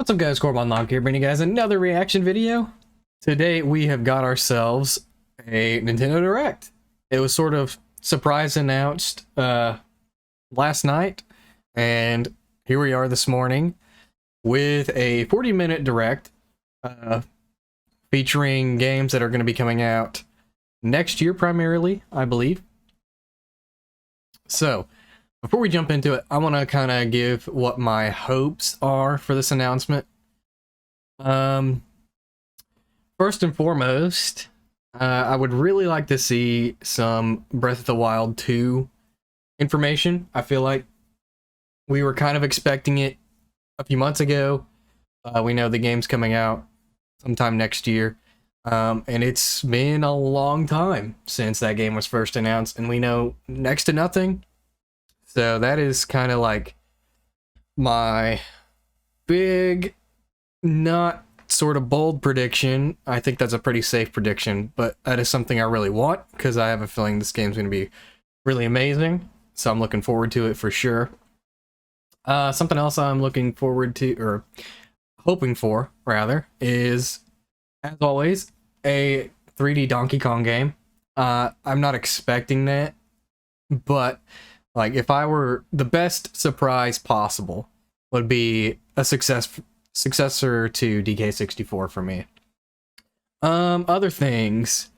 What's up guys, Corbon here, bringing you guys another reaction video. Today we have got ourselves a Nintendo Direct. It was sort of surprise announced last night, and here we are this morning with a 40-minute Direct featuring games that are going to be coming out next year primarily, I believe. So, before we jump into it, I want to kind of give what my hopes are for this announcement. First and foremost, I would really like to see some Breath of the Wild 2 information. I feel like we were kind of expecting it a few months ago. We know the game's coming out sometime next year. And it's been a long time since that game was first announced, and we know next to nothing. So that is kind of like my big, not sort of bold prediction. I think that's a pretty safe prediction, but that is something I really want because I have a feeling this game's going to be really amazing. So I'm looking forward to it for sure. Something else I'm looking forward to, or hoping for, rather, is, as always, a 3D Donkey Kong game. I'm not expecting that, but like, if I were, the best surprise possible would be a successor to DK64 for me. Other things,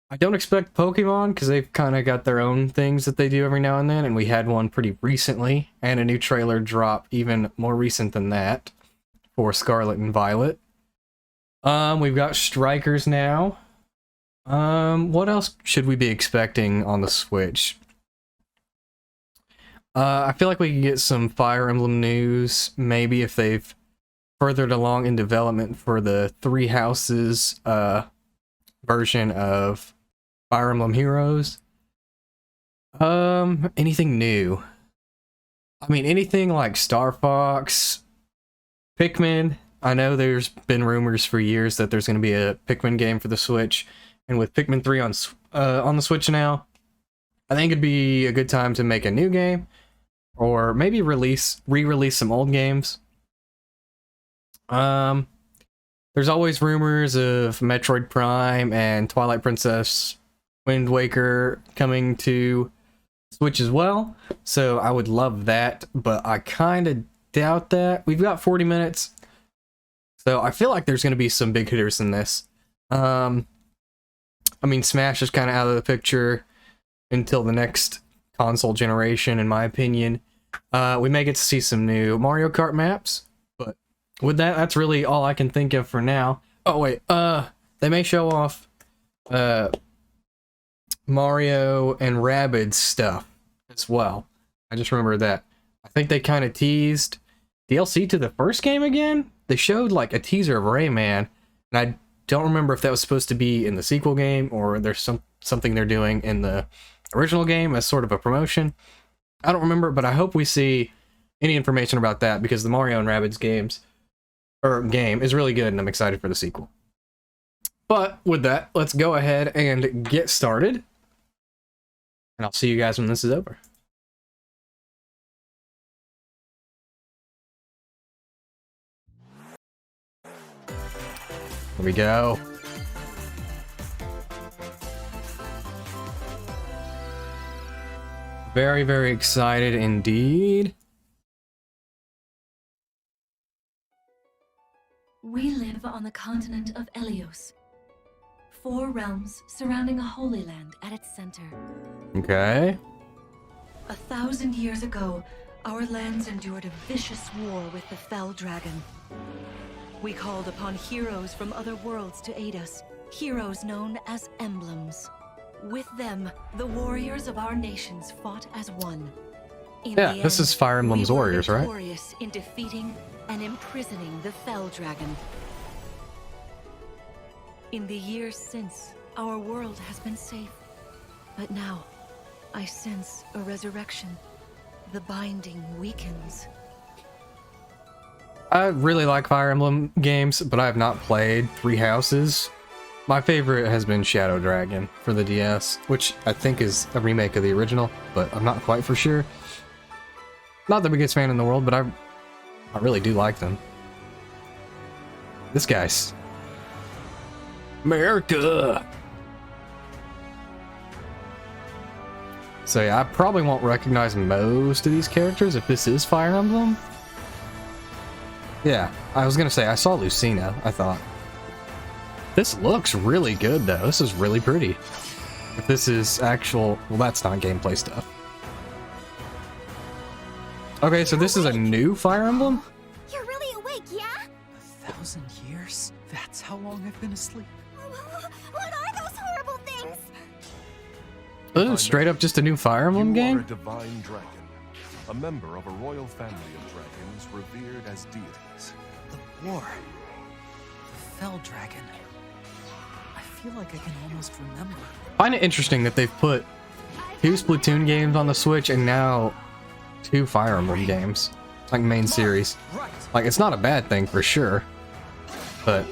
I don't expect Pokemon because they've kind of got their own things that they do every now and then, and we had one pretty recently, and a new trailer drop even more recent than that for Scarlet and Violet. We've got Strikers now. What else should we be expecting on the Switch? I feel like we could get some Fire Emblem news, maybe if they've furthered along in development for the Three Houses version of Fire Emblem Heroes. Anything new? I mean, anything like Star Fox, Pikmin. I know there's been rumors for years that there's going to be a Pikmin game for the Switch, and with Pikmin 3 on the Switch now, I think it'd be a good time to make a new game, or maybe re-release some old games. There's always rumors of Metroid Prime and Twilight Princess Wind Waker coming to Switch as well, so I would love that, but I kind of doubt that. We've got 40 minutes, so I feel like there's going to be some big hitters in this. I mean, Smash is kind of out of the picture until the next console generation, in my opinion. We may get to see some new Mario Kart maps, but with that, that's really all I can think of for now. Oh wait, they may show off Mario and Rabbids stuff as well. I just remember that. I think they kind of teased DLC to the first game again. They showed like a teaser of Rayman, and I don't remember if that was supposed to be in the sequel game or there's something they're doing in the original game as sort of a promotion. I don't remember, but I hope we see any information about that because the Mario and Rabbids game is really good, and I'm excited for the sequel. But with that, let's go ahead and get started, and I'll see you guys when this is over. Here we go. Very, very excited indeed. We live on the continent of Elios. 4 realms surrounding a holy land at its center. Okay. 1,000 years ago, our lands endured a vicious war with the Fell Dragon. We called upon heroes from other worlds to aid us, heroes known as emblems. With them, the warriors of our nations fought as one. Yeah, this is Fire Emblem's Warriors, right? Victorious in defeating and imprisoning the Fell Dragon. In the years since, our world has been safe. But now, I sense a resurrection. The binding weakens. I really like Fire Emblem games, but I have not played Three Houses. My favorite has been Shadow Dragon for the DS, which I think is a remake of the original, but I'm not quite for sure. Not the biggest fan in the world, but I really do like them. This guy's America. So yeah, I probably won't recognize most of these characters if this is Fire Emblem. Yeah, I was gonna say, I saw Lucina, I thought. This looks really good though, this is really pretty. If this is actual, well that's not gameplay stuff. Okay, so this is a new Fire Emblem? You're really awake, yeah? 1,000 years? That's how long I've been asleep. What are those horrible things? This is straight up just a new Fire Emblem You are game? a divine dragon, a member of a royal family of dragons revered as deities. The war. The Fell Dragon. I feel like I can almost remember. I find it interesting that they've put 2 Splatoon games on the Switch and now 2 Fire Emblem games, like main series. Like, it's not a bad thing for sure, but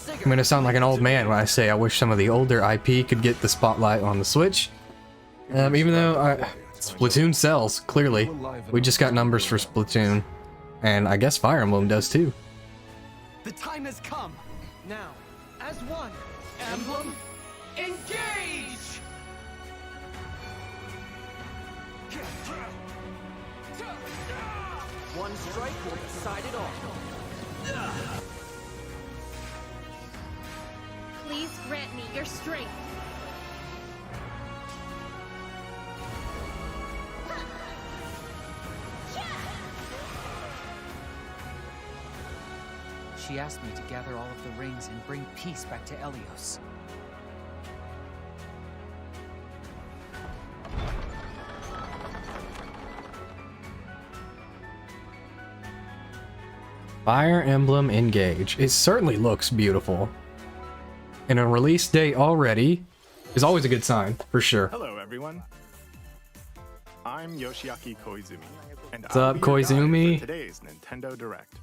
I'm gonna sound like an old man when I say I wish some of the older IP could get the spotlight on the Switch. Even though Splatoon sells, clearly. We just got numbers for Splatoon, and I guess Fire Emblem does too. The time has come. Now, as one, Emblem, engage! One strike will decide it all. Please grant me your strength. She asked me to gather all of the rings and bring peace back to Elios. Fire Emblem Engage. It certainly looks beautiful. And a release date already is always a good sign, for sure. Hello, everyone. I'm Yoshiaki Koizumi, and What's I'll up, be your guide Koizumi? for today's Nintendo Direct.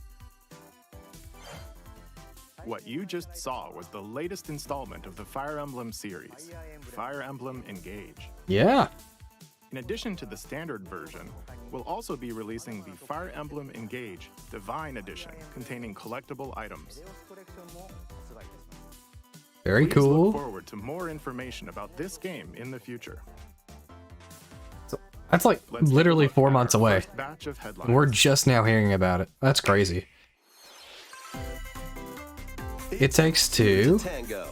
What you just saw was the latest installment of the Fire Emblem series, Fire Emblem Engage. Yeah. In addition to the standard version, we'll also be releasing the Fire Emblem Engage Divine Edition, containing collectible items. Very Please cool. look forward to more information about this game in the future. That's like Let's take a literally look 4 at months our away. first batch of headlines. And we're just now hearing about it. That's crazy. It Takes Two. Tango.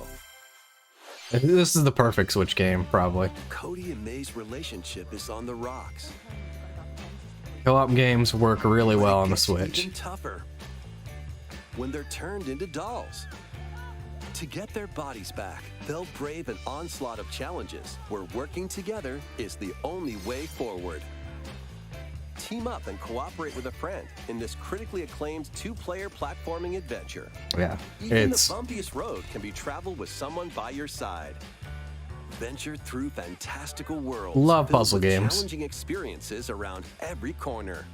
This is the perfect Switch game, probably. Cody and May's relationship is on the rocks. Co-op games work really well on the It's Switch. Even tougher when they're turned into dolls. To get their bodies back, they'll brave an onslaught of challenges where working together is the only way forward. Team up and cooperate with a friend in this critically acclaimed 2-player platforming adventure. Yeah, Even it's the bumpiest road can be traveled with someone by your side. Venture through fantastical worlds. Love filled puzzle with games. Challenging experiences around every corner.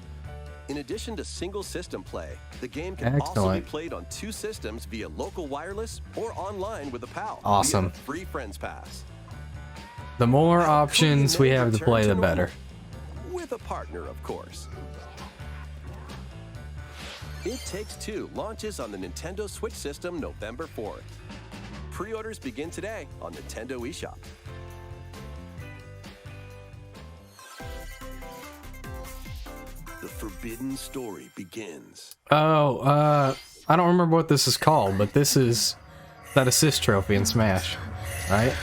In addition to single system play, the game can also be Excellent. played on 2 systems via local wireless or online with a pal. Awesome. Via the free Friends Pass. the more Cody and options we May have to return play, the normal. better. With a partner, of course. It Takes Two launches on the Nintendo Switch system November 4th. Pre-orders begin today on Nintendo eShop. The forbidden story begins. Oh, I don't remember what this is called, but this is that assist trophy in Smash, right?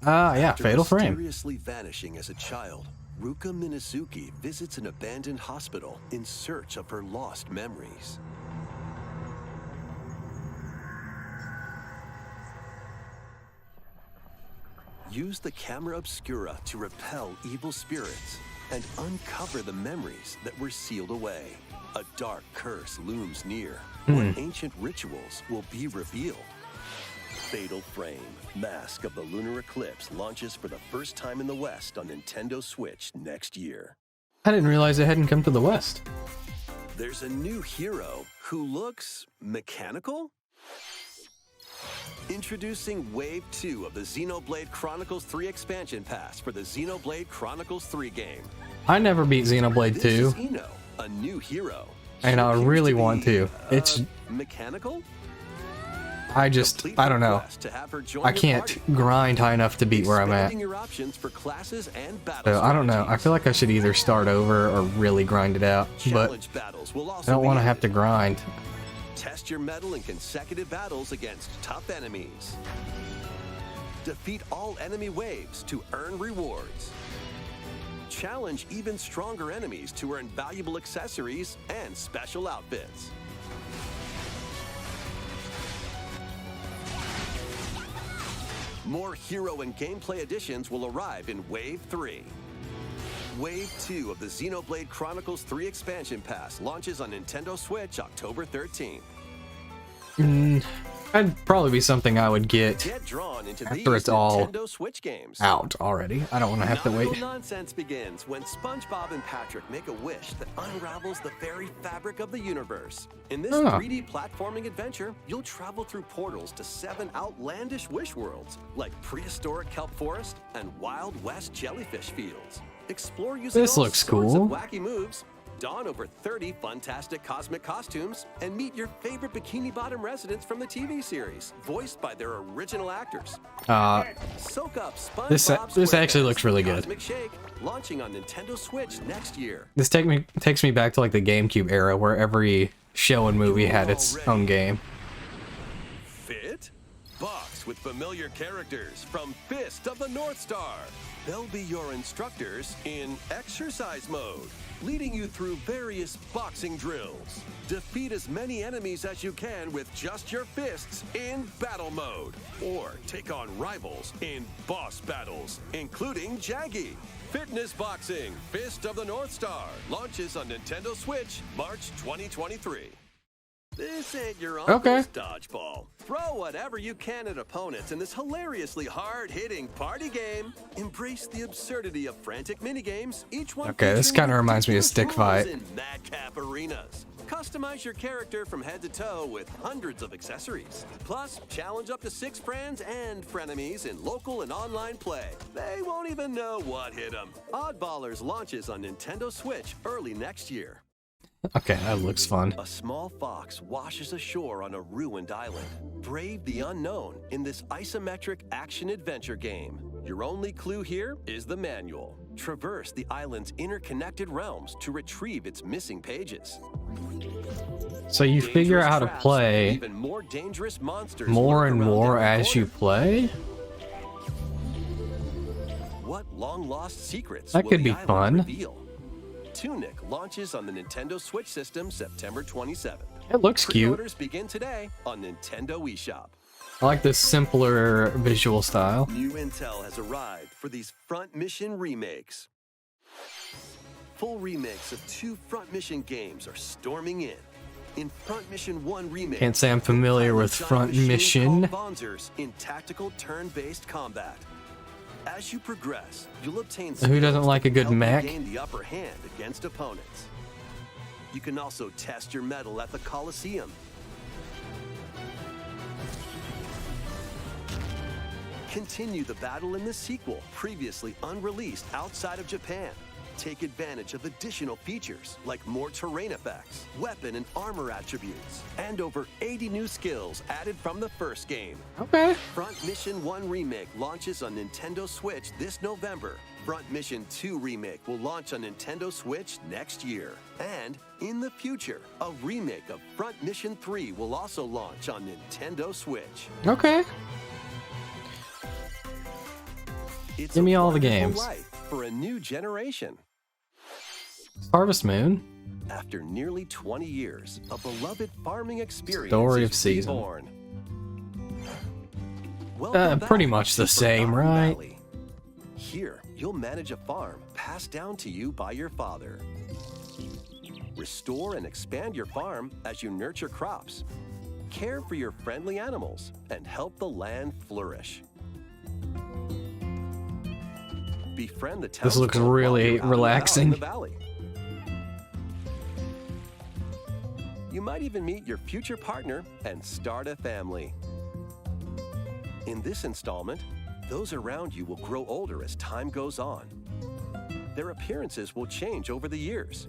Ah, yeah, After Fatal Frame. mysteriously vanishing as a child, Ruka Minazuki visits an abandoned hospital in search of her lost memories. Use the camera obscura to repel evil spirits and uncover the memories that were sealed away. A dark curse looms near, where ancient rituals will be revealed. Fatal Frame, Mask of the Lunar Eclipse launches for the first time in the West on Nintendo Switch next year. I didn't realize it hadn't come to the West. There's a new hero who looks mechanical? Introducing Wave 2 of the Xenoblade Chronicles 3 expansion pass for the Xenoblade Chronicles 3 game. I never beat Xenoblade This 2, is Ino, a new hero. and I She appears really to want be, to. It's mechanical? I Complete don't know. request to have her join I your can't party. grind high enough to beat where I'm at. Expanding your options for classes and battle So I don't know. I strategies. feel like I should either start over or really grind it out, but Challenge battles will I also don't be want to have to added. grind. Test your mettle in consecutive battles against tough enemies. Defeat all enemy waves to earn rewards. Challenge even stronger enemies to earn valuable accessories and special outfits. More hero and gameplay additions will arrive in Wave 3. Wave 2 of the Xenoblade Chronicles 3 expansion pass launches on Nintendo Switch October 13th. That'd probably be something I would get Get drawn into after these it's all Nintendo Switch games. out already. I don't want to have to Nautical wait. nonsense begins when SpongeBob and Patrick make a wish that unravels the very fabric of the universe. In this 3D platforming adventure, you'll travel through portals to 7 outlandish wish worlds, like prehistoric kelp forest and Wild West jellyfish fields. Explore using This all looks sorts cool. of wacky moves, don over 30 fantastic cosmic costumes, and meet your favorite Bikini Bottom residents from the TV series, voiced by their original actors. Soak up SpongeBob This actually SquarePants looks really good. Cosmic Shake, launching on Nintendo Switch next year. This takes me back to like the GameCube era where every show and movie had its own game. Fit? Box with familiar characters from Fist of the North Star. They'll be your instructors in exercise mode, leading you through various boxing drills. Defeat as many enemies as you can with just your fists in battle mode, or take on rivals in boss battles, including Jaggy. Fitness Boxing Fist of the North Star launches on Nintendo Switch March 2023. This ain't your uncle's dodgeball. Throw whatever you can at opponents in this hilariously hard-hitting party game. Embrace the absurdity of frantic minigames, each one Okay, this featuring kinda reminds me of Stick ridiculous Fight. rules in madcap arenas. Customize your character from head to toe with hundreds of accessories. Plus, challenge up to 6 friends and frenemies in local and online play. They won't even know what hit them. Oddballers launches on Nintendo Switch early next year. Okay, that looks fun. A small fox washes ashore on a ruined island. Brave the unknown in this isometric action-adventure game. Your only clue here is the manual. Traverse the island's interconnected realms to retrieve its missing pages. So you figure out how to Dangerous traps and play even more dangerous monsters more lurk and around more every as you corner. play? What long-lost secrets That will could the be island fun. reveal? Tunic launches on the Nintendo Switch system September 27th. It looks cute. Pre-orders begin today on Nintendo eShop. I like this simpler visual style. New intel has arrived for these Front Mission remakes. Full remakes of 2 Front Mission games are storming in. In Front Mission 1 remake, Can't say I'm familiar pilot with giant Front machines Mission. called Bonzers in tactical turn-based combat. As you progress, you'll obtain Who doesn't skills like a that good help you mech? gain the upper hand against opponents. You can also test your mettle at the Coliseum. Continue the battle in the sequel, previously unreleased outside of Japan. Take advantage of additional features like more terrain effects, weapon and armor attributes, and over 80 new skills added from the first game. Okay. Front Mission 1 Remake launches on Nintendo Switch this November. Front Mission 2 Remake will launch on Nintendo Switch next year. And in the future, a remake of Front Mission 3 will also launch on Nintendo Switch. Okay. It's Give me a all the wonderful games. life for a new generation. Harvest Moon. After nearly 20 years, a beloved farming experience Story is of Season. reborn. Welcome Pretty back much to the same, Forgotten right? Valley. Here, you'll manage a farm passed down to you by your father. Restore and expand your farm as you nurture crops, care for your friendly animals, and help the land flourish. Befriend the This looks townsfolk while really you're out and about relaxing. in the valley. You might even meet your future partner and start a family. In this installment, those around you will grow older as time goes on. Their appearances will change over the years.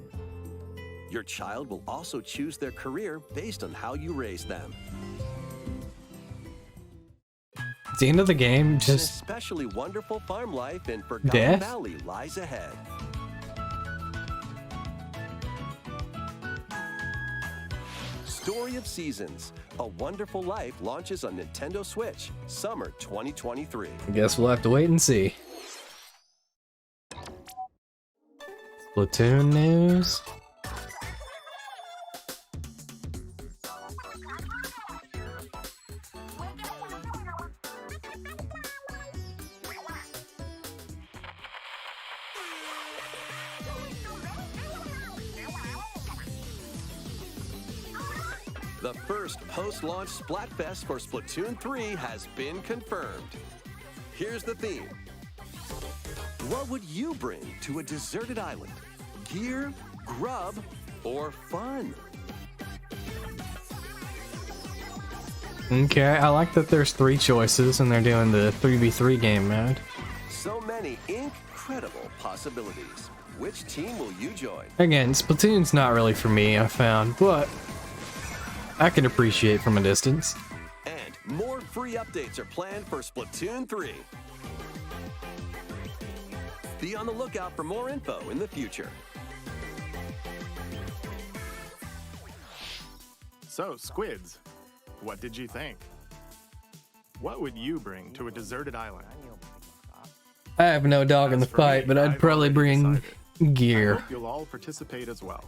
Your child will also choose their career based on how you raise them. At the end of the game, An just especially wonderful farm life in Forgotten death? Valley lies ahead. Story of Seasons, A Wonderful Life launches on Nintendo Switch, summer 2023. I guess we'll have to wait and see. Splatoon news. The first post-launch Splatfest for Splatoon 3 has been confirmed. Here's the theme. What would you bring to a deserted island? Gear, grub, or fun? Okay, I like that there's 3 choices and they're doing the 3v3 game mode. So many incredible possibilities. Which team will you join? Again, Splatoon's not really for me, I found, but I can appreciate from a distance. And more free updates are planned for Splatoon 3. Be on the lookout for more info in the future. So, Squids, what did you think? What would you bring to a deserted island? I have no dog in the As for me, fight, but I'd I've probably already bring decided. I gear. hope you'll all participate as well.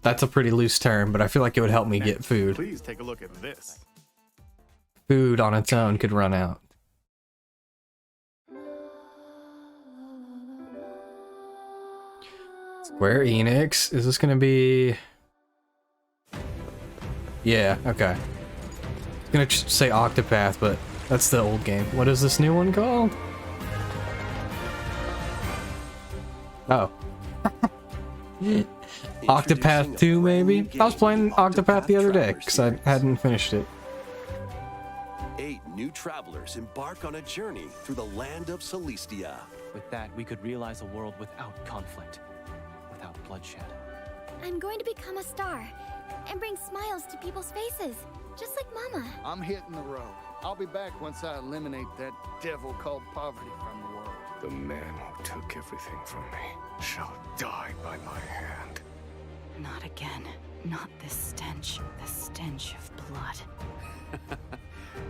That's a pretty loose term, but I feel like it would help me get Next, food. Please take a look at this. Food on its own could run out. Square Enix? Is this gonna be... Yeah, okay. It's gonna say Octopath, but that's the old game. What is this new one called? Oh. Octopath 2, maybe? I was playing Octopath the other day, because I hadn't finished it. 8 new travelers embark on a journey through the land of Celestia. With that, we could realize a world without conflict, without bloodshed. I'm going to become a star and bring smiles to people's faces, just like Mama. I'm hitting the road. I'll be back once I eliminate that devil called poverty from the world. The man who took everything from me shall die by my hand. Not again. Not this stench. The stench of blood.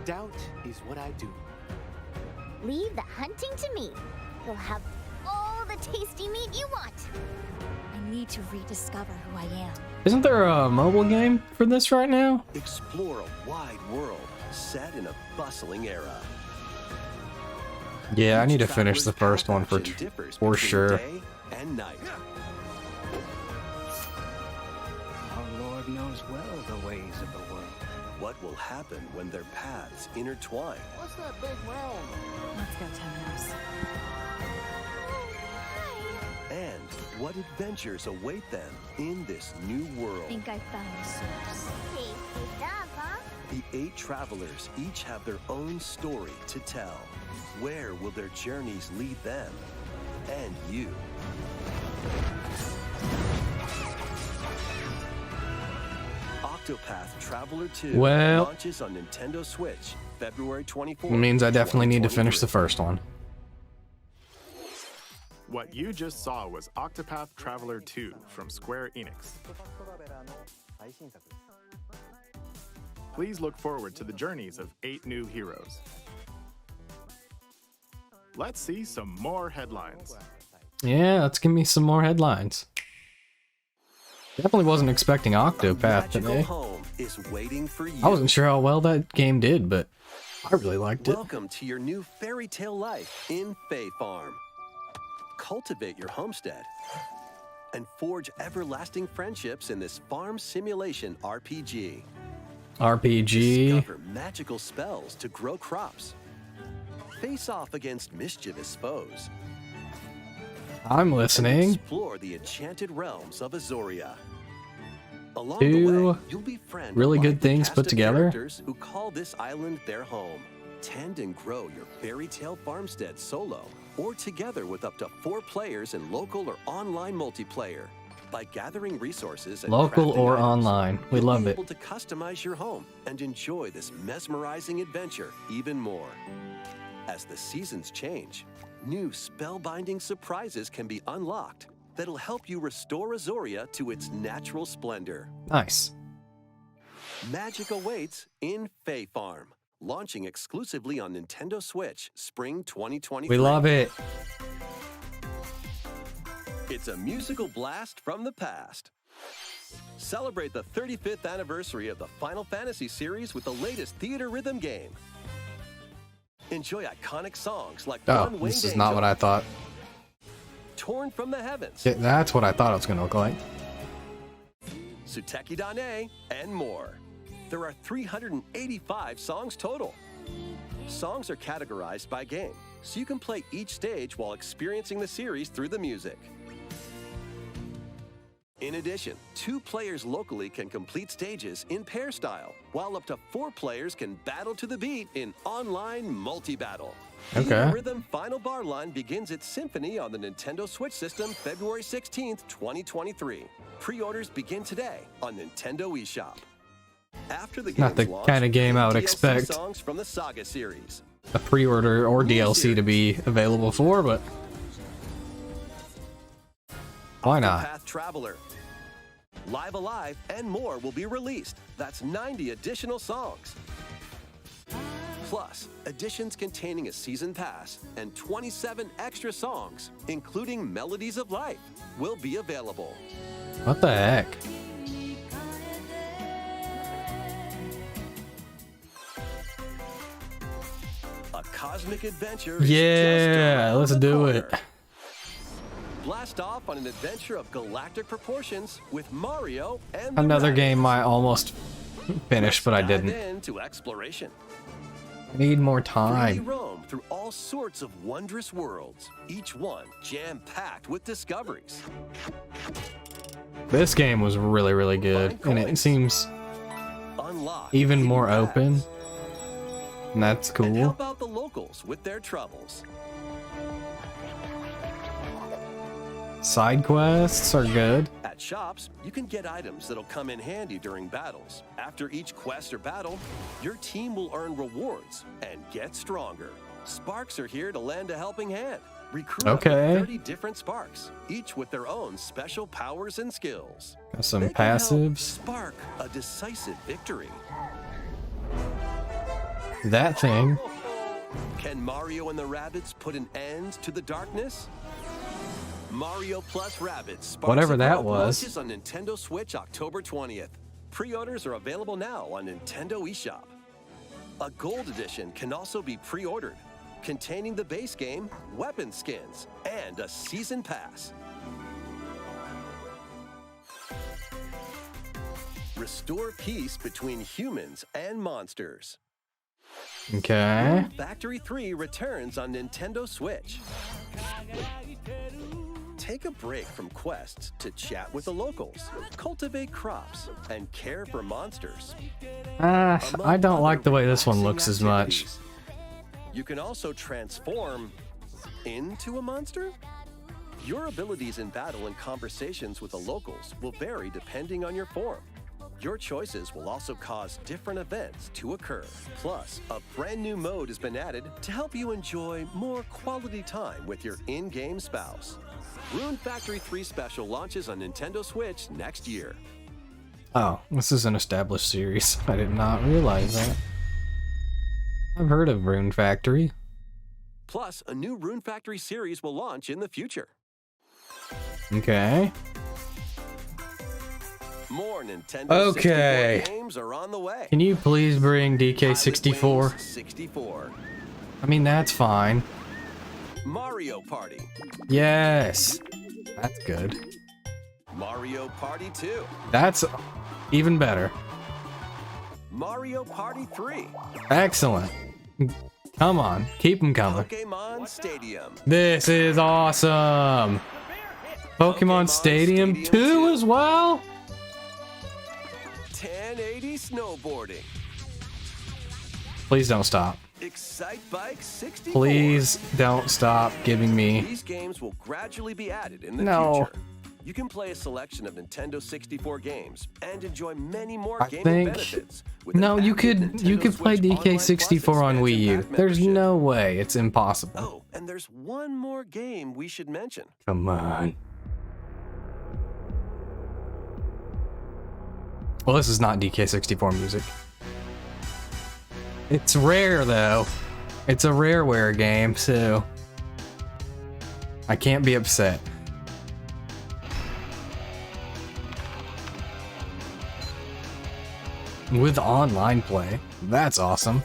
Doubt is what I do. Leave the hunting to me. You'll have all the tasty meat you want. I need to rediscover who I am. Isn't there a mobile game for this right now? Explore a wide world set in a bustling era. Yeah, I Each need to finish the traveler's first one path action differs for between sure. Day and night. Our Lord knows well the ways of the world. What will happen when their paths intertwine? What's that big round? Let's go, Temenos. And what adventures await them in this new world? I think I found the source. Tasty stuff, huh? The 8 travelers each have their own story to tell. Where will their journeys lead them and you? Octopath Traveler 2 Well- launches on Nintendo Switch February 24th. It means I definitely need to finish the first one. What you just saw was Octopath Traveler 2 from Square Enix. Please look forward to the journeys of 8 new heroes. Let's see some more headlines. Yeah, let's give me some more headlines. Definitely wasn't expecting Octopath Magical today. home is waiting for you. I wasn't sure how well that game did, but I really liked it. Welcome to your new fairy tale life in Fae Farm. Cultivate your homestead and forge everlasting friendships in this farm simulation RPG. RPG. Discover magical spells to grow crops. Face off against mischievous foes. I'm And listening. explore the enchanted realms of Azoria. Two Along the way, you'll befriend a really good lively things cast put of together. characters who call this island their home. Tend and grow your fairy tale farmstead solo or together with up to 4 players in local or online multiplayer. By gathering resources and Local crafting or items, online. We you'll love be it. able to customize your home and enjoy this mesmerizing adventure even more. As the seasons change, new spellbinding surprises can be unlocked that'll help you restore Azoria to its natural splendor. Nice. Magic awaits in Fae Farm, launching exclusively on Nintendo Switch spring 2023. We love it. It's a musical blast from the past. Celebrate the 35th anniversary of the Final Fantasy series with the latest theater rhythm game. Enjoy iconic songs like Oh, One Winged this is not what I thought. Torn from the Heavens, Yeah, that's what I thought it was going to look like. Suteki Dane, and more. There are 385 songs total. Songs are categorized by game, so you can play each stage while experiencing the series through the music. In addition, 2 players locally can complete stages in pair style, while up to 4 players can battle to the beat in online multi-battle. Okay. The Rhythm Final Bar Line begins its symphony on the Nintendo Switch system February 16th, 2023. Pre-orders begin today on Nintendo eShop. After the Not the game's launch, kind of game I would DLC expect songs from the Saga series. a pre-order or DLC to be available for, but why not? Path Traveler, Live Alive, and more will be released. That's 90 additional songs. Plus, editions containing a season pass and 27 extra songs, including Melodies of Life, will be available. What the heck? A cosmic adventure is Yeah, just let's around the do corner. it. Blast off on an adventure of galactic proportions with Mario and the Another Rabbids. game I almost finished, but I Dive didn't. into exploration. I need more Freely time. roam through all sorts of wondrous worlds, each one jam-packed with discoveries. This game was really, really good, and it seems Unlock even hidden more paths, open. And that's and cool. help out the locals with their troubles. Side quests are good. At shops, you can get items that'll come in handy during battles. After each quest or battle, your team will earn rewards and get stronger. Sparks are here to lend a helping hand. Recruit up to Okay. 30 different Sparks, each with their own special powers and skills. Got some They can help passives. spark a decisive victory. That thing. Can Mario and the Rabbids put an end to the darkness? Mario plus Rabbids Sparks Whatever of that Hope was. launches on Nintendo Switch October 20th. Pre-orders are available now on Nintendo eShop. A gold edition can also be pre-ordered, containing the base game, weapon skins, and a season pass. Restore peace between humans and monsters. Okay. Factory 3 returns on Nintendo Switch. Take a break from quests to chat with the locals, cultivate crops, and care for monsters. I don't like the way this one looks as much. Activities. You can also transform into a monster? Your abilities in battle and conversations with the locals will vary depending on your form. Your choices will also cause different events to occur. Plus, a brand new mode has been added to help you enjoy more quality time with your in-game spouse. Rune Factory 3 Special launches on Nintendo Switch next year. Oh, this is an established series. I did not realize that. I've heard of Rune Factory. Plus, a new Rune Factory series will launch in the future. Okay. More Nintendo Okay. 64 games are on the way. Can you please bring DK64? Pilot Wings 64, I mean, that's fine. Mario Party, Yes. That's good. Mario Party 2, That's even better. Mario Party 3, Excellent. Come on. Keep them coming. Pokemon Stadium, This is awesome. Pokemon Stadium 2 as well? 1080 snowboarding, Please don't stop. Excite Bike 64. Please don't stop giving me. These games will gradually be added in the No. future. You can play a selection of Nintendo 64 games and enjoy many more I gaming think benefits. With an no, you active could Nintendo play Switch Online DK64 Plus on Wii U. expansion pack There's membership. no way. It's impossible. Oh, and there's one more game we should mention. Come on. Well, this is not DK64 music. It's rare though. It's a Rareware game, so I can't be upset. With online play, that's awesome.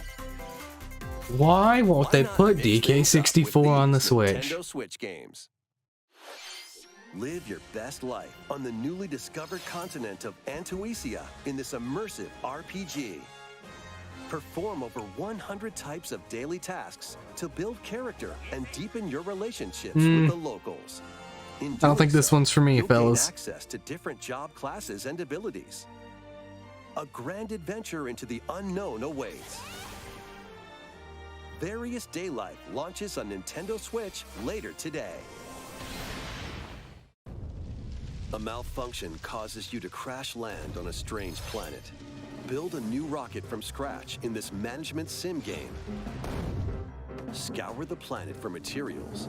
Why won't they put DK64 on the Switch? Nintendo Switch games. Live your best life on the newly discovered continent of Antuisia in this immersive RPG. Perform over 100 types of daily tasks to build character and deepen your relationships with the locals. In I don't think doing this so, one's for me, you'll gain fellas. access to different job classes and abilities. A grand adventure into the unknown awaits. Various Day Life launches on Nintendo Switch later today. A malfunction causes you to crash land on a strange planet. Build a new rocket from scratch in this management sim game. Scour the planet for materials.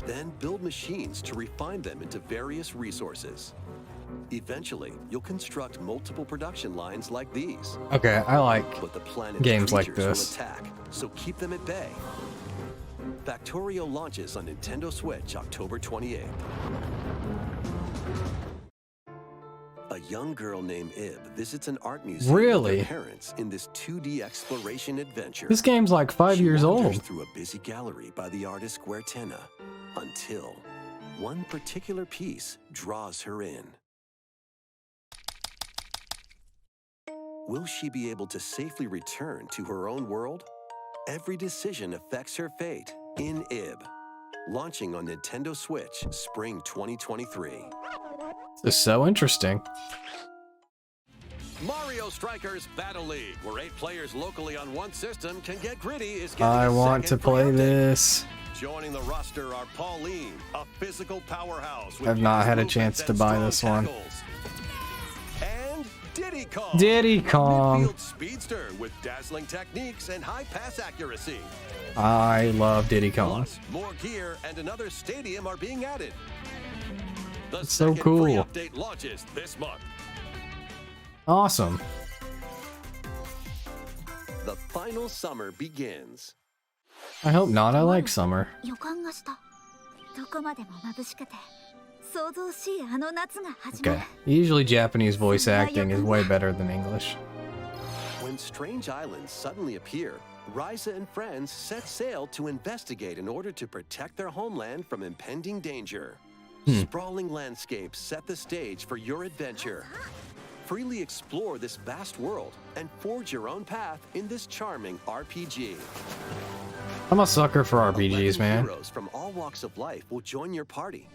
Then build machines to refine them into various resources. Eventually, you'll construct multiple production lines like these. Okay, I like But the planet's games like creatures this. will attack, so keep them at bay. Factorio launches on Nintendo Switch October 28th. A young girl named Ib visits an art museum with Really? her parents in this 2D exploration adventure. This game's like 5 She years wanders old. through a busy gallery by the artist Guertena until one particular piece draws her in. Will she be able to safely return to her own world? Every decision affects her fate in Ib. Launching on Nintendo Switch spring 2023. This is so interesting. Mario Strikers Battle League, where 8 players locally on one system can get gritty, is getting I a want to second free play update. this. Joining the roster are Pauline, a physical powerhouse. with I've not had a movements chance and to buy strong this one. tackles. And Diddy Kong. Diddy a Kong. midfield speedster with dazzling techniques and high pass accuracy. I love Diddy Kong. Plus, more gear and another stadium are being added. The It's so second free cool. update launches this month. Awesome. The final summer begins. I hope not. I like summer. 予感がした。どこまでも眩しくて、想像しいあの夏が始まる。 Okay. Usually Japanese voice acting is way better than English. When strange islands suddenly appear, Ryza and friends set sail to investigate in order to protect their homeland from impending danger. Sprawling landscapes set the stage for your adventure. Freely explore this vast world and forge your own path in this charming RPG. I'm a sucker for RPGs, 11 man. Heroes from all walks of life will join your party.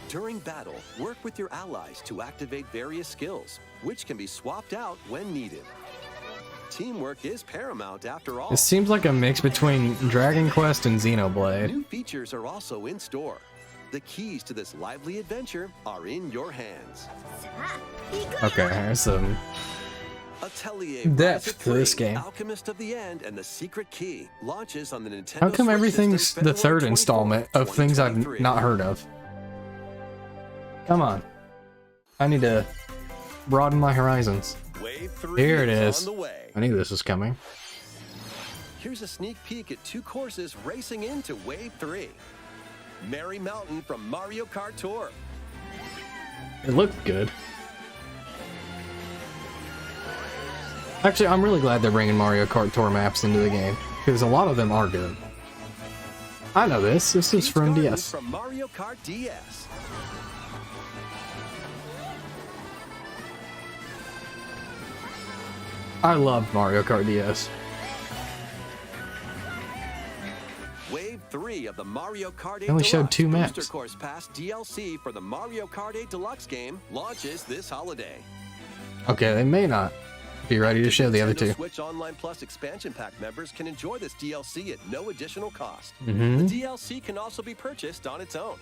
During battle, work with your allies to activate various skills, which can be swapped out when needed. Teamwork is paramount after all. This seems like a mix between Dragon Quest and Xenoblade. New features are also in store. The keys to this lively adventure are in your hands. Okay, there's some Atelier depth Rise of to this 3, game. Alchemist of the End and the Secret Key launches on the Nintendo How come Switch everything's system the February third 24th, installment of things I've 2023. not heard of? Come on. I need to broaden my horizons. Wave 3 Here it is is. on the way. I knew this was coming. Here's a sneak peek at 2 courses racing into Wave 3. Merry Mountain from Mario Kart Tour. It looked good. Actually, I'm really glad they're bringing Mario Kart Tour maps into the game, because a lot of them are good. I know this. This is Peach from Gardens DS. From Mario Kart DS. I love Mario Kart DS. Wave 3 of the Mario Kart 8 They only showed Deluxe 2 Booster maps. Course Pass DLC for the Mario Kart 8 Deluxe game launches this holiday. Okay, they may not be ready to show the other Nintendo two. Switch Online Plus expansion pack members can enjoy this DLC at no additional cost. Mm-hmm. The DLC can also be purchased on its own.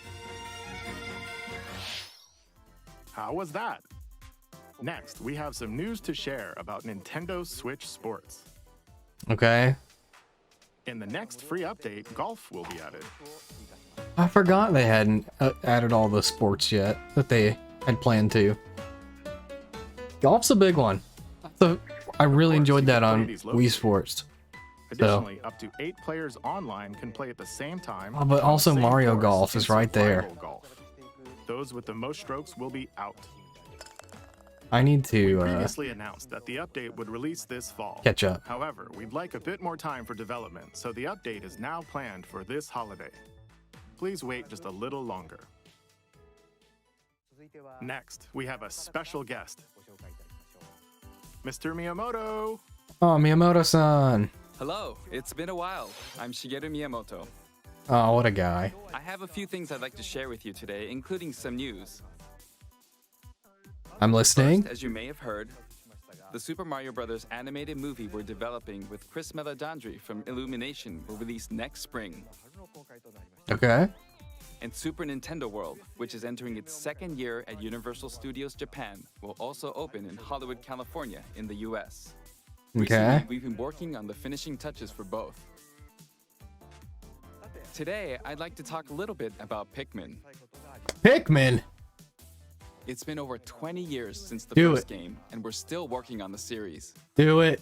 How was that? Next, we have some news to share about Nintendo Switch Sports. Okay. In the next free update, golf will be added. I forgot they hadn't added all the sports yet that they had planned to. Golf's a big one. So I really enjoyed that on Wii Sports. Additionally, up to 8 players online can play at the same time. Oh, but on the also same Mario course Golf in is right there. survival golf. Those with the most strokes will be out. I need to Previously announced that the update would release this fall. catch up. However, we'd like a bit more time for development, so the update is now planned for this holiday. Please wait just a little longer. Next, we have a special guest. Mr. Miyamoto! Oh, Miyamoto-san. Hello, it's been a while. I'm Shigeru Miyamoto. Oh, what a guy. I have a few things I'd like to share with you today, including some news. I'm listening. First, as you may have heard, the Super Mario Bros. Animated movie we're developing with Chris Meledandri from Illumination will release next spring. Okay. And Super Nintendo World, which is entering its second year at Universal Studios Japan, will also open in Hollywood, California, in the US. Okay. Recently, we've been working on the finishing touches for both. Today, I'd like to talk a little bit about Pikmin. Pikmin. It's been over 20 years since the Do first it. game, and we're still working on the series. Do it.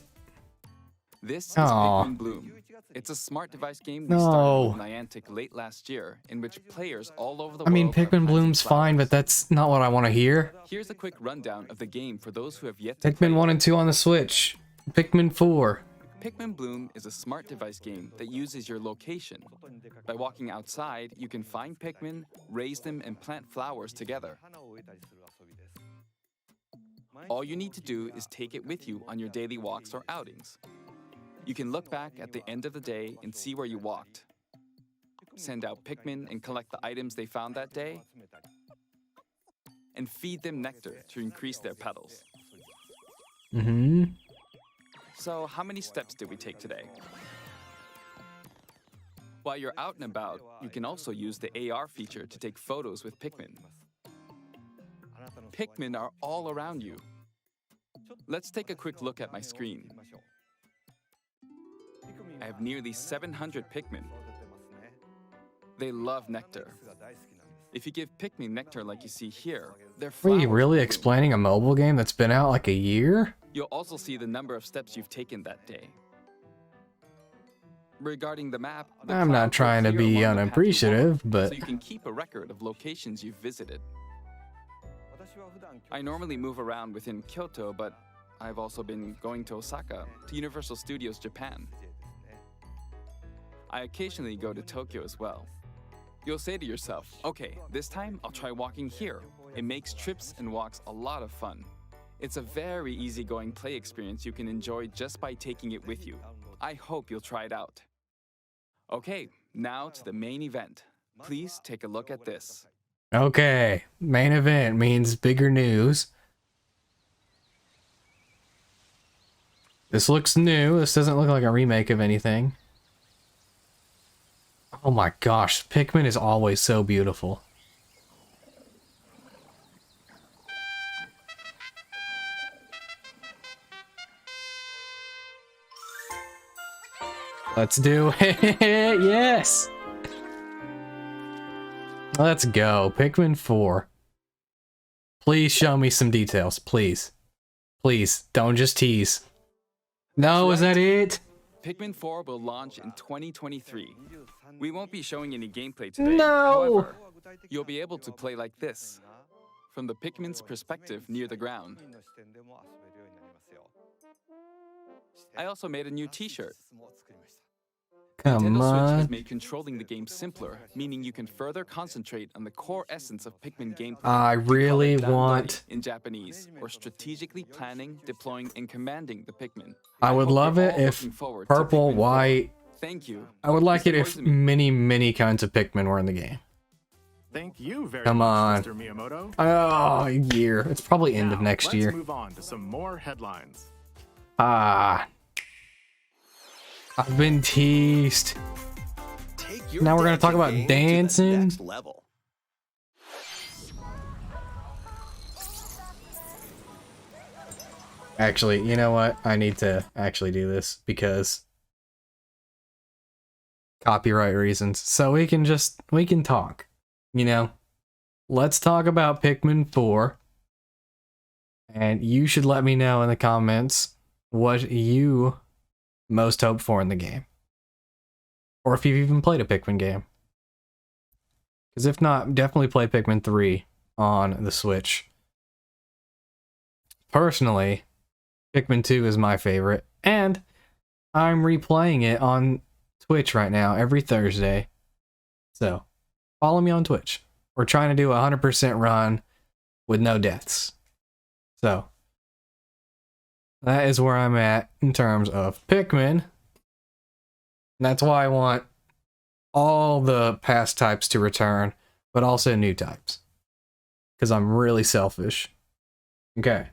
This is Aw. Pikmin Bloom. It's a smart device game we No. started with Niantic late last year, in which players all over the I mean, world are Pikmin planting Bloom's fine, but flowers. that's not what I want to hear. Here's a quick rundown of the game for those who have yet to Pikmin play 1 it. and 2 on the Switch. Pikmin 4. Pikmin Bloom is a smart device game that uses your location. By walking outside, you can find Pikmin, raise them, and plant flowers together. All you need to do is take it with you on your daily walks or outings. You can look back at the end of the day and see where you walked. Send out Pikmin and collect the items they found that day. And feed them nectar to increase their petals. Mm-hmm. So, how many steps did we take today? While you're out and about, you can also use the AR feature to take photos with Pikmin. Pikmin are all around you. Let's take a quick look at my screen. I have nearly 700 Pikmin. They love nectar. If you give Pikmin nectar like you see here, their Are flowers you really bloom. explaining a mobile game that's been out like a year? You'll also see the number of steps you've taken that day. Regarding the map, the I'm not clouds will trying to clear be along the path you unappreciative, walk, but so you can keep a record of locations you've visited. I normally move around within Kyoto, but I've also been going to Osaka, to Universal Studios Japan. I occasionally go to Tokyo as well. You'll say to yourself, okay, this time I'll try walking here. It makes trips and walks a lot of fun. It's a very easygoing play experience you can enjoy just by taking it with you. I hope you'll try it out. Okay, now to the main event. Please take a look at this. okay. Main event means bigger news. This looks new. This doesn't look like a remake of anything. Oh my gosh, Pikmin is always so beautiful. Let's do it. Yes. Let's go. Pikmin 4. Please show me some details. Please. Please. Don't just tease. No, is that it? Pikmin 4 will launch in 2023. We won't be showing any gameplay today. No! However, you'll be able to play like this, from the Pikmin's perspective near the ground. I also made a new t-shirt. Come Nintendo Switch has on. made controlling the game simpler, meaning you can further concentrate on the core essence of Pikmin gameplay. I really We call it want... Dandori in Japanese, or strategically planning, deploying, and commanding the Pikmin. I would hope love you're it all if looking forward to purple, Pikmin 4. white... Thank you. I would like Mr. it if Koizumi. many kinds of Pikmin were in the game. Thank you very Come on. much, Mr. Miyamoto. Oh, a year. It's probably end of Now, next let's year. move on to some more headlines. I've been teased. Take your Now we're gonna talk about dancing game to the dancing? next level. Actually, you know what? I need to actually do this because copyright reasons. So we can talk, you know? Let's talk about Pikmin 4. And you should let me know in the comments what you most hope for in the game. Or if you've even played a Pikmin game. Because if not, definitely play Pikmin 3 on the Switch. Personally, Pikmin 2 is my favorite, and I'm replaying it on Twitch right now every Thursday. So, follow me on Twitch. We're trying to do a 100% run with no deaths. So, that is where I'm at in terms of Pikmin. And that's why I want all the past types to return, but also new types. Because I'm really selfish. Okay.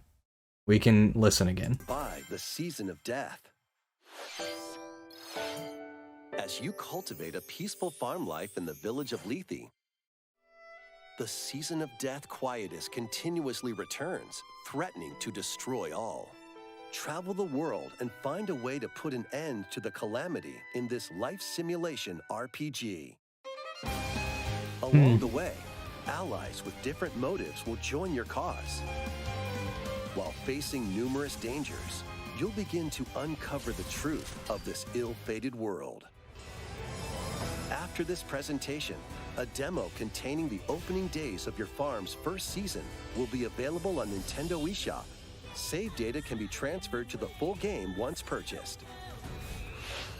We can listen again. By the season of death. As you cultivate a peaceful farm life in the village of Lethe, the season of death quietus continuously returns, threatening to destroy all. Travel the world and find a way to put an end to the calamity in this life simulation RPG. Along the way, allies with different motives will join your cause. While facing numerous dangers, you'll begin to uncover the truth of this ill-fated world. After this presentation, a demo containing the opening days of your farm's first season will be available on Nintendo eShop. Save data can be transferred to the full game once purchased.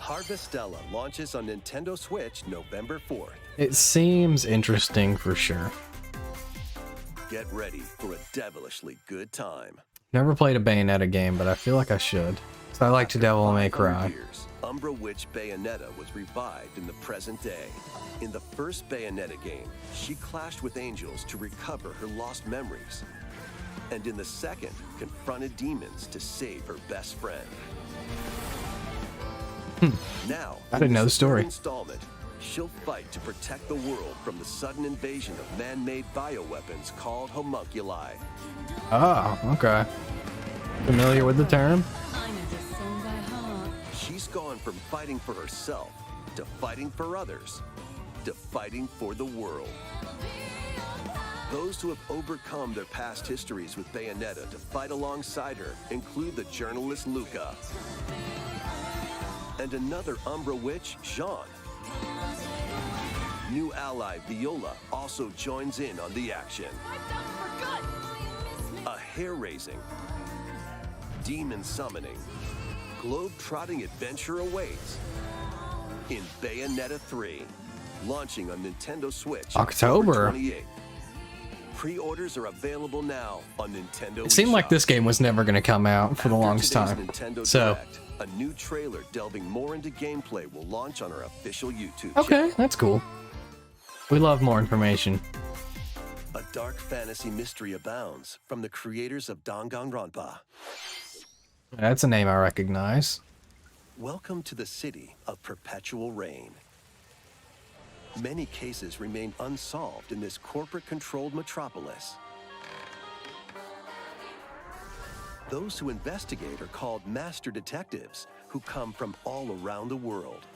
Harvestella launches on Nintendo Switch November 4th. It seems interesting for sure. Get ready for a devilishly good time. Never played a Bayonetta game, but I feel like I should. So I like to Devil May Cry. Years, Umbra Witch Bayonetta was revived in the present day. In the first Bayonetta game, she clashed with angels to recover her lost memories. And in the second, confronted demons to save her best friend. Now, I didn't know the story. Installment, she'll fight to protect the world from the sudden invasion of man-made bioweapons called homunculi. Oh, okay. Familiar with the term? She's gone from fighting for herself to fighting for others to fighting for the world. Those who have overcome their past histories with Bayonetta to fight alongside her include the journalist Luca and another Umbra witch, Jean. New ally Viola also joins in on the action. A hair-raising, demon summoning, globe-trotting adventure awaits in Bayonetta 3, launching on Nintendo Switch October 28th. Pre-orders are available now on Nintendo. It seemed like this game was never going to come out for the longest time. Nintendo So, Direct, a new trailer delving more into gameplay will launch on our official YouTube okay, channel. that's cool. We love more information. A dark fantasy mystery abounds from the creators of Danganronpa. That's a name I recognize. Welcome to the city of perpetual rain. Many cases remain unsolved in this corporate-controlled metropolis. Those who investigate are called master detectives, who come from all around the world.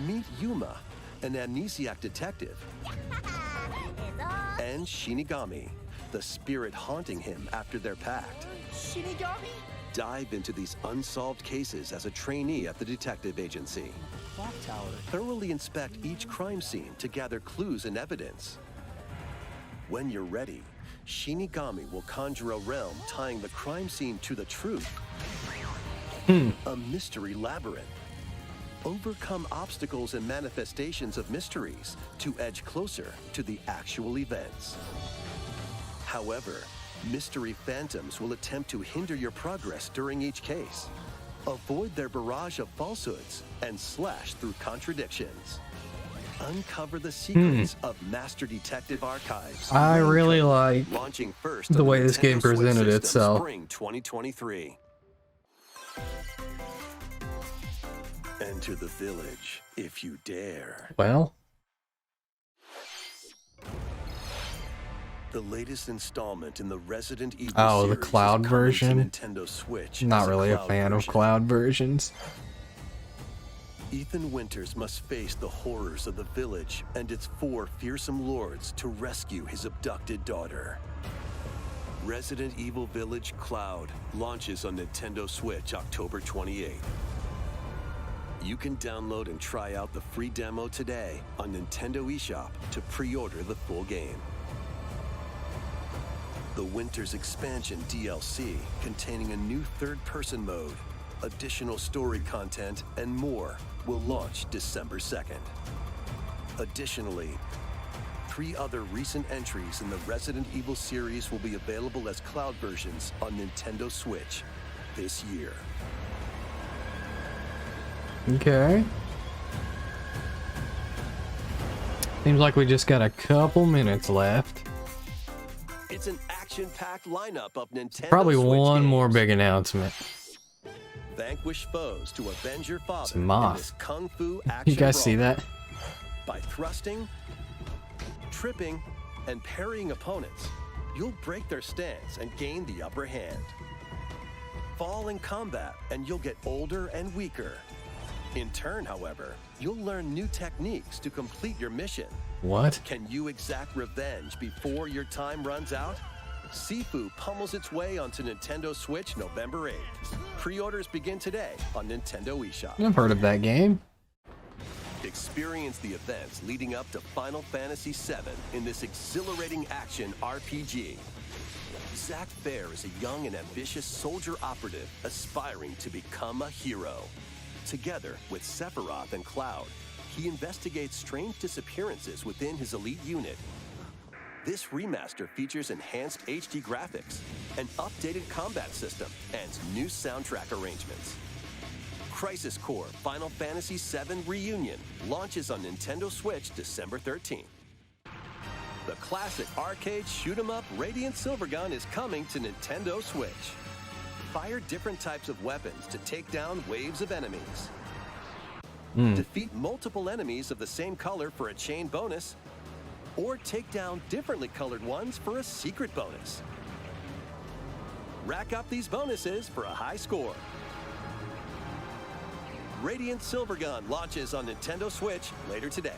Meet Yuma, an amnesiac detective, and Shinigami, the spirit haunting him after their pact. Shinigami? Dive into these unsolved cases as a trainee at the detective agency. Clock tower. Thoroughly inspect each crime scene to gather clues and evidence. When you're ready, Shinigami will conjure a realm tying the crime scene to the truth. A mystery labyrinth. Overcome obstacles and manifestations of mysteries to edge closer to the actual events. However, mystery phantoms will attempt to hinder your progress during each case. Avoid their barrage of falsehoods and slash through contradictions. uncover the secrets of Master Detective Archives. I really like launching first the on way the this game Nintendo Switch presented system, itself. Spring 2023. Enter the village if you dare. Well, The latest installment in the Resident Evil oh, the series cloud is coming to version. Nintendo Switch Not as really a cloud fan of version. cloud versions. Ethan Winters must face the horrors of the village and its 4 fearsome lords to rescue his abducted daughter. Resident Evil Village Cloud launches on Nintendo Switch October 28th. You can download and try out the free demo today on Nintendo eShop to pre-order the full game. The Winters Expansion DLC, containing a new third-person mode, additional story content, and more, will launch December 2nd. Additionally, 3 other recent entries in the Resident Evil series will be available as cloud versions on Nintendo Switch this year. Okay. Seems like we just got a couple minutes left. It's an action-packed lineup of Nintendo Probably Switch one games. more big announcement. Vanquish foes to avenge your father It's in Moth. this kung fu action You guys see brawl. that? By thrusting, tripping, and parrying opponents, you'll break their stance and gain the upper hand. Fall in combat and you'll get older and weaker. In turn, however, you'll learn new techniques to complete your mission. What? Can you exact revenge before your time runs out? Sifu pummels its way onto Nintendo Switch November 8th. Pre-orders begin today on Nintendo eShop. I've heard of that game. Experience the events leading up to Final Fantasy VII in this exhilarating action RPG. Zack Fair is a young and ambitious soldier operative aspiring to become a hero. Together with Sephiroth and Cloud, he investigates strange disappearances within his elite unit. This remaster features enhanced HD graphics, an updated combat system, and new soundtrack arrangements. Crisis Core Final Fantasy VII Reunion launches on Nintendo Switch December 13th. The classic arcade shoot-'em-up Radiant Silvergun is coming to Nintendo Switch. Fire different types of weapons to take down waves of enemies. Defeat multiple enemies of the same color for a chain bonus, or take down differently colored ones for a secret bonus. Rack up these bonuses for a high score. Radiant Silvergun launches on Nintendo Switch later today.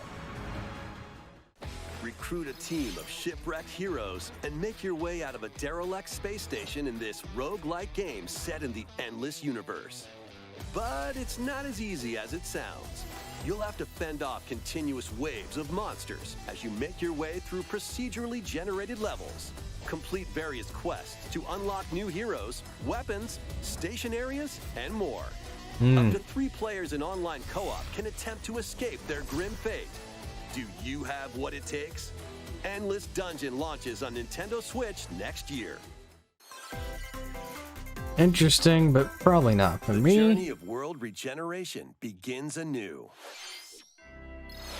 Recruit a team of shipwrecked heroes and make your way out of a derelict space station in this roguelike game set in the endless universe. But it's not as easy as it sounds. You'll have to fend off continuous waves of monsters as you make your way through procedurally generated levels. Complete various quests to unlock new heroes, weapons, station areas, and more. Up to 3 players in online co-op can attempt to escape their grim fate. Do you have what it takes? Endless Dungeon launches on Nintendo Switch next year. Interesting, but probably not for The me. journey of world regeneration begins anew.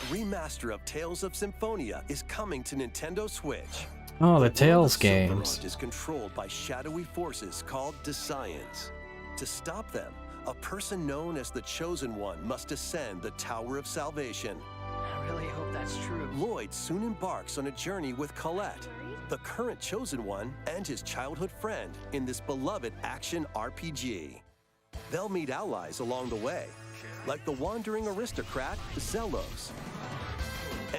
Remaster of Tales of Symphonia is coming to Nintendo Switch. Oh, the The Tales world of games. Silverhand is controlled by shadowy forces called Descience. To stop them, a person known as the Chosen One must ascend the Tower of Salvation. I really hope that's true. Lloyd soon embarks on a journey with Colette, the current Chosen One, and his childhood friend in this beloved action RPG. They'll meet allies along the way, like the wandering aristocrat Zelos,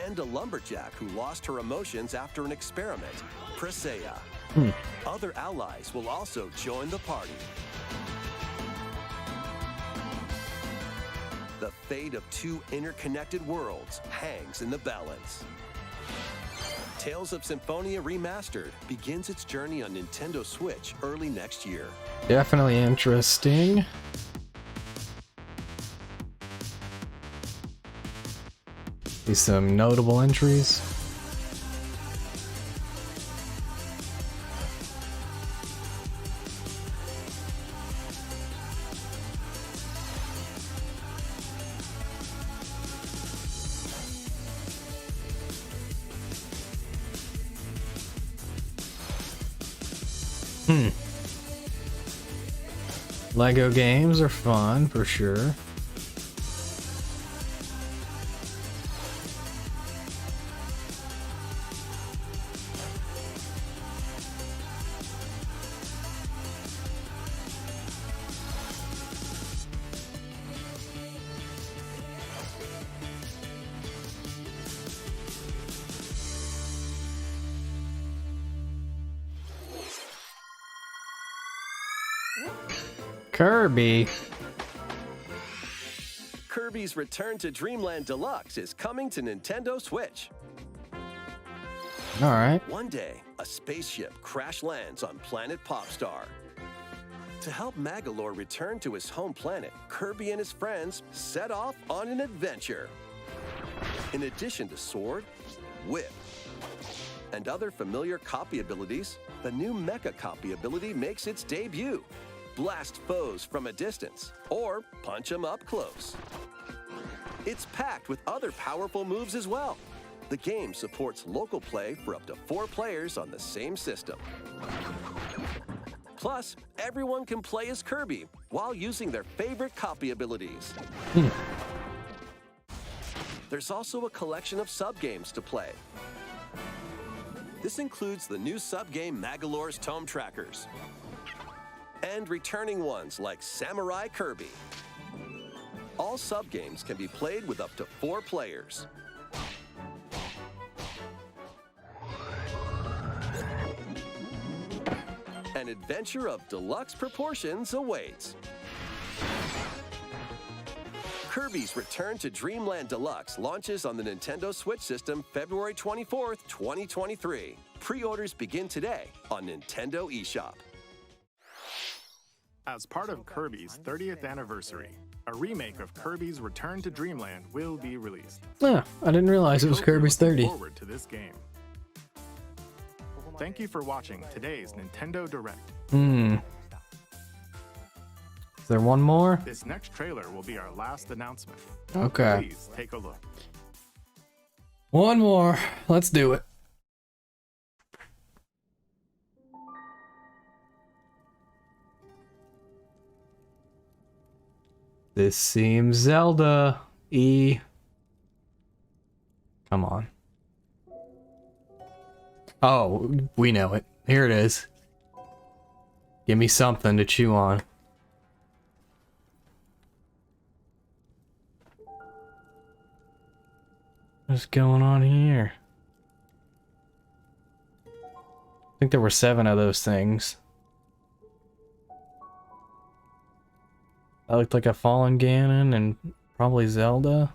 and a lumberjack who lost her emotions after an experiment, Presea. Other allies will also join the party. The fate of 2 interconnected worlds hangs in the balance. Tales of Symphonia Remastered begins its journey on Nintendo Switch early next year. Definitely interesting. See some notable entries. Lego games are fun for sure. Kirby. Kirby's Return to Dreamland Deluxe is coming to Nintendo Switch. All right. One day, a spaceship crash lands on planet Popstar. To help Magalore return to his home planet, Kirby and his friends set off on an adventure. In addition to Sword, Whip, and other familiar copy abilities, the new Mecha copy ability makes its debut. Blast foes from a distance, or punch them up close. It's packed with other powerful moves as well. The game supports local play for up to 4 players on the same system. Plus, everyone can play as Kirby while using their favorite copy abilities. There's also a collection of sub-games to play. This includes the new sub-game Magalore's Tome Trackers, and returning ones like Samurai Kirby. All sub-games can be played with up to 4 players. An adventure of deluxe proportions awaits. Kirby's Return to Dreamland Deluxe launches on the Nintendo Switch system February 24th, 2023. Pre-orders begin today on Nintendo eShop. As part of Kirby's 30th anniversary, a remake of Kirby's Return to Dreamland will be released. Yeah, I didn't realize it was Hope you're Kirby's looking 30. Forward to this game. Thank you for watching today's Nintendo Direct. Is there one more? This next trailer will be our last announcement. Okay. Please take a look. One more. Let's do it. This seems Zelda-y. Come on. Oh, we know it. Here it is. Give me something to chew on. What's going on here? I think there were 7 of those things. That looked like a fallen Ganon and probably Zelda.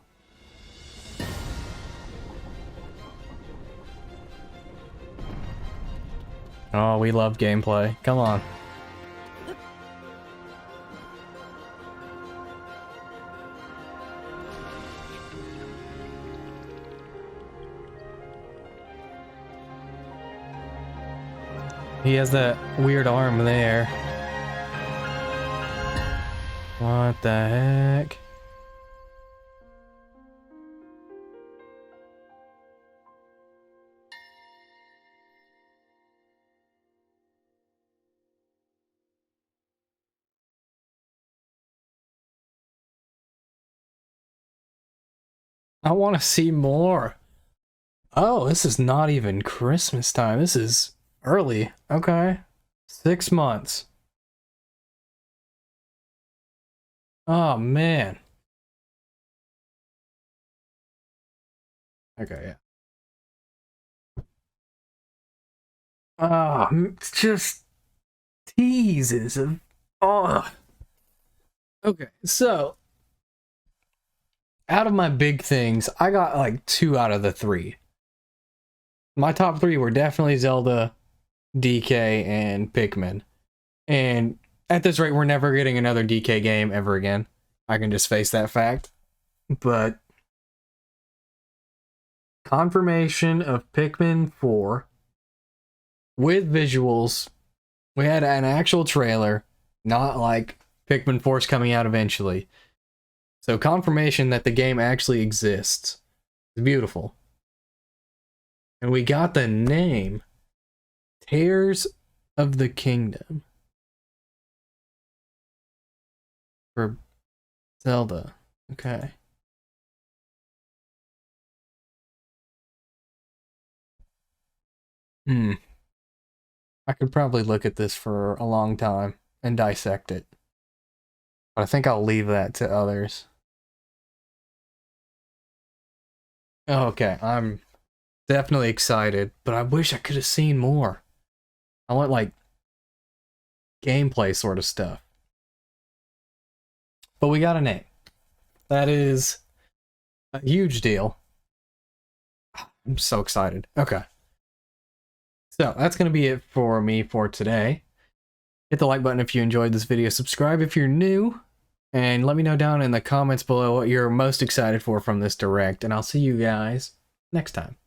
Oh, we love gameplay. Come on. He has that weird arm there. What the heck? I want to see more. Oh, this is not even Christmas time. This is early. Okay. 6 months. Oh, man. Okay, yeah. Ah, it's just teases of... Oh. Okay, so... out of my big things, I got like 2 out of the 3. My top 3 were definitely Zelda, DK, and Pikmin. And at this rate, we're never getting another DK game ever again. I can just face that fact. But confirmation of Pikmin 4 with visuals. We had an actual trailer, not like Pikmin 4 is coming out eventually. So confirmation that the game actually exists. It's beautiful. And we got the name. Tears of the Kingdom for Zelda. Okay. I could probably look at this for a long time and dissect it. But I think I'll leave that to others. Okay, I'm definitely excited, but I wish I could have seen more. I want, like, gameplay sort of stuff. But we got a name. That is a huge deal. I'm so excited. Okay. So, that's going to be it for me for today. Hit the like button if you enjoyed this video. Subscribe if you're new. And let me know down in the comments below what you're most excited for from this direct. And I'll see you guys next time.